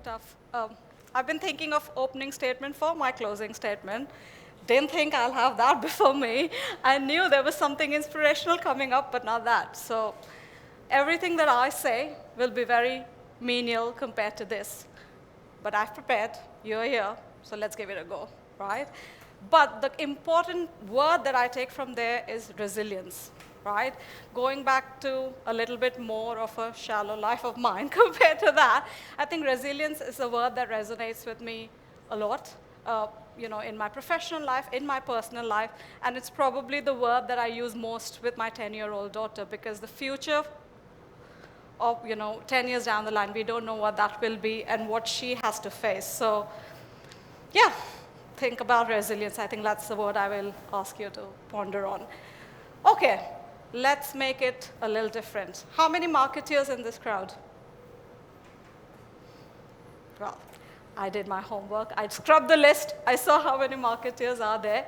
tough. I've been thinking of opening statement for my closing statement. Didn't think I'll have that before me. I knew there was something inspirational coming up, but not that. So everything that I say will be very menial compared to this. But I've prepared. You're here, so let's give it a go, right? But the important word that I take from there is resilience, right? Going back to a little bit more of a shallow life of mine compared to that, I think resilience is a word that resonates with me a lot, in my professional life, in my personal life, and it's probably the word that I use most with my 10-year-old daughter, because the future of 10 years down the line, we don't know what that will be and what she has to face. So yeah, think about resilience. I think that's the word I will ask you to ponder on. Okay, let's make it a little different. How many marketeers in this crowd? Well, I did my homework. I scrubbed the list. I saw how many marketeers are there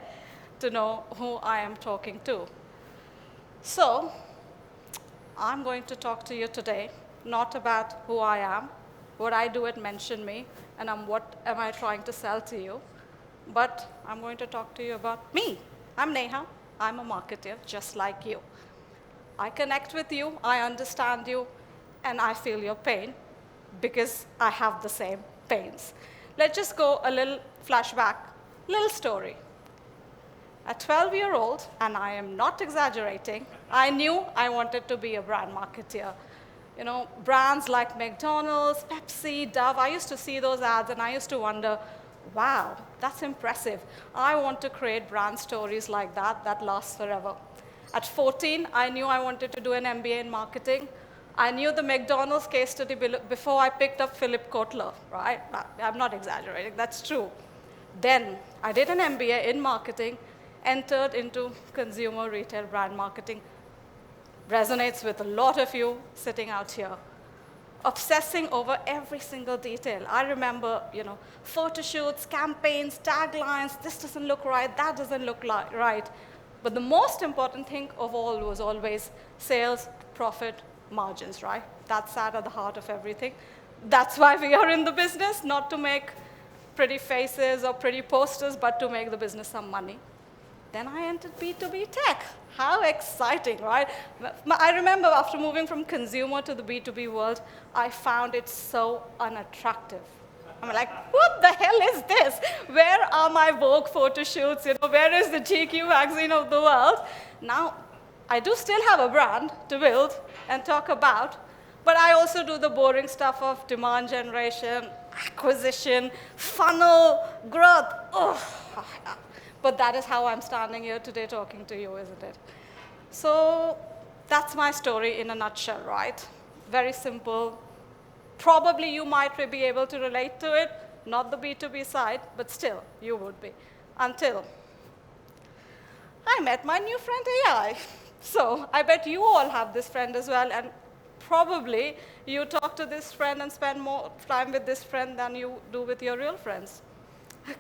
to know who I am talking to. So I'm going to talk to you today, not about who I am, what I do at Mention Me, and what am I trying to sell to you, but I'm going to talk to you about me. I'm Neha. I'm a marketer, just like you. I connect with you, I understand you, and I feel your pain because I have the same pains. Let's just go a little flashback, little story. A 12-year-old, and I am not exaggerating, I knew I wanted to be a brand marketer. Brands like McDonald's, Pepsi, Dove, I used to see those ads and I used to wonder, wow, that's impressive. I want to create brand stories like that last forever. At 14, I knew I wanted to do an MBA in marketing. I knew the McDonald's case study before I picked up Philip Kotler, right? I'm not exaggerating, that's true. Then I did an MBA in marketing, entered into consumer retail brand marketing. Resonates with a lot of you sitting out here. Obsessing over every single detail. I remember, photo shoots, campaigns, taglines, this doesn't look right, that doesn't look right. But the most important thing of all was always sales, profit, margins, right? That sat at the heart of everything. That's why we are in the business, not to make pretty faces or pretty posters, but to make the business some money. Then I entered B2B tech. How exciting, right? I remember after moving from consumer to the B2B world, I found it so unattractive. I'm like, what the hell is this? Where are my Vogue photo shoots? Where is the GQ magazine of the world? Now, I do still have a brand to build and talk about, but I also do the boring stuff of demand generation, acquisition, funnel, growth. But that is how I'm standing here today talking to you, isn't it? So that's my story in a nutshell, right? Very simple. Probably you might be able to relate to it, not the B2B side, but still, you would be. Until I met my new friend AI. So I bet you all have this friend as well, and probably you talk to this friend and spend more time with this friend than you do with your real friends.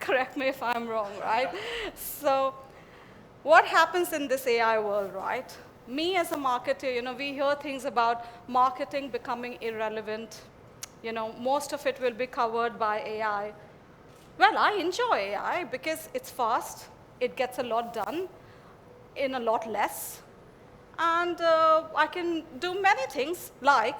Correct me if I'm wrong, right? So what happens in this AI world, right? Me as a marketer, we hear things about marketing becoming irrelevant. Most of it will be covered by AI. Well, I enjoy AI because it's fast. It gets a lot done in a lot less. And I can do many things like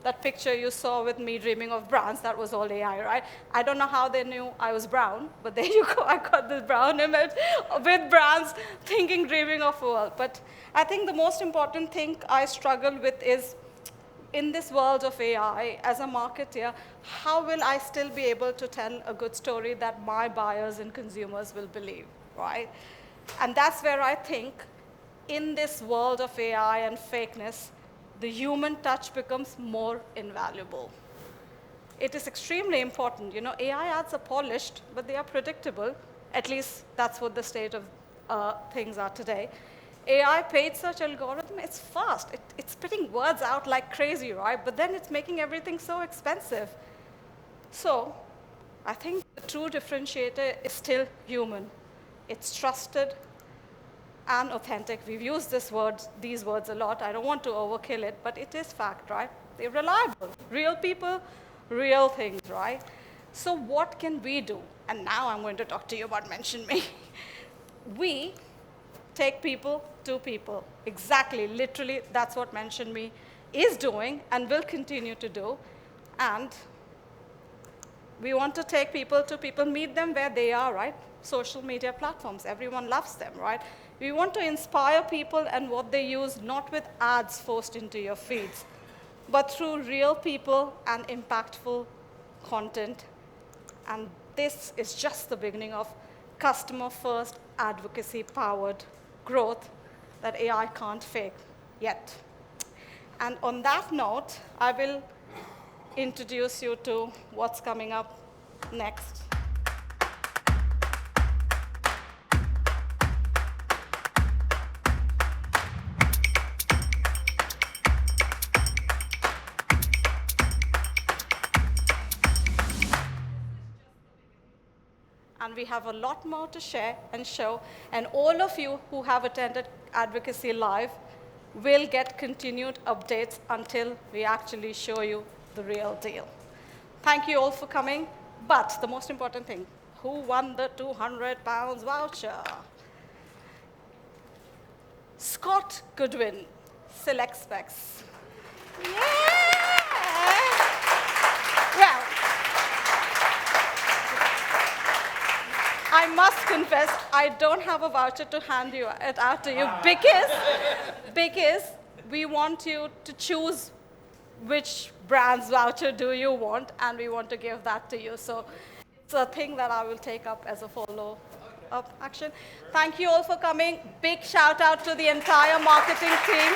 that picture you saw with me dreaming of brands, that was all AI, right? I don't know how they knew I was brown, but there you go, I got this brown image with brands thinking, dreaming of a world. But I think the most important thing I struggle with is, in this world of AI, as a marketer, how will I still be able to tell a good story that my buyers and consumers will believe, right? And that's where I think, in this world of AI and fakeness, the human touch becomes more invaluable. It is extremely important. AI ads are polished, but they are predictable. At least that's what the state of things are today. AI paid search algorithm, it's fast. It's spitting words out like crazy, right? But then it's making everything so expensive. So I think the true differentiator is still human. It's trusted and authentic. We've used these words a lot. I don't want to overkill it, but it is fact, right? They're reliable. Real people, real things, right? So what can we do? And now I'm going to talk to you about Mention Me. We take people to people. Exactly, literally, that's what Mention Me is doing and will continue to do. And we want to take people to people, meet them where they are, right? Social media platforms, everyone loves them, right? We want to inspire people and what they use, not with ads forced into your feeds, but through real people and impactful content. And this is just the beginning of customer-first, advocacy-powered growth that AI can't fake yet. And on that note, I will introduce you to what's coming up next. And we have a lot more to share and show. And all of you who have attended Advocacy Live will get continued updates until we actually show you the real deal. Thank you all for coming. But the most important thing, who won the £200 voucher? Scott Goodwin, Select Specs. Yeah! Well, I must confess, I don't have a voucher to hand it out to you because we want you to choose which brand's voucher do you want, and we want to give that to you. So it's a thing that I will take up as a follow-up action. Thank you all for coming. Big shout out to the entire marketing team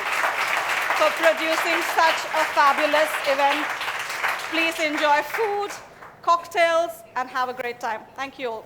for producing such a fabulous event. Please enjoy food, cocktails, and have a great time. Thank you all.